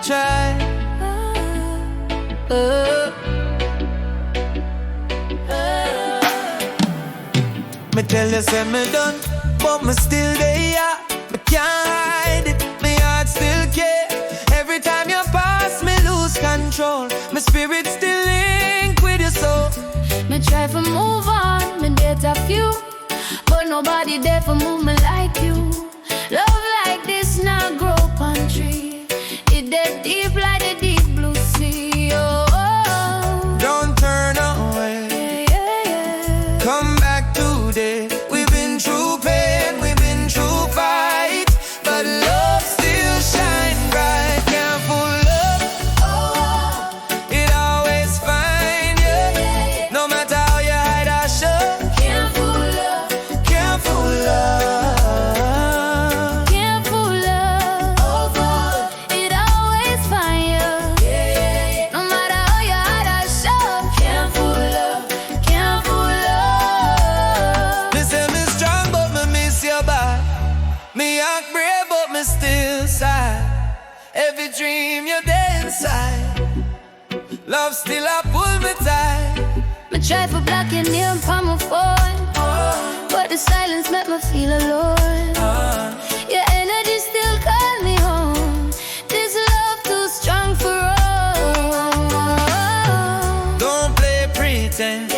try. Me tell you say me done, but me still there. Me can't hide it, me heart still care. Every time you pass, me lose control. My spirit still link with your soul. Me try to move on, me date a few, but nobody there for move me like you. Love like this not grow on tree. It dead deep like the deep blue sea. Oh, oh. Don't turn away, Yeah, yeah, yeah. come back today. We've been through pain, we've been through fight, but love still shine bright. Can't fool love, it always find you. No matter how you hide or show, Can't fool love, can't fool love. can't fool love. It always find you. No matter how you hide or show. Can't fool love, can't fool love. Me say me strong, but me miss your bad. Me act brave, but me still sad. Every dream you're there inside. Love still a pull me tight. Me try to block your name from my phone, but the silence make me feel alone. Your energy still call me home. This love too strong for all. Don't play pretend.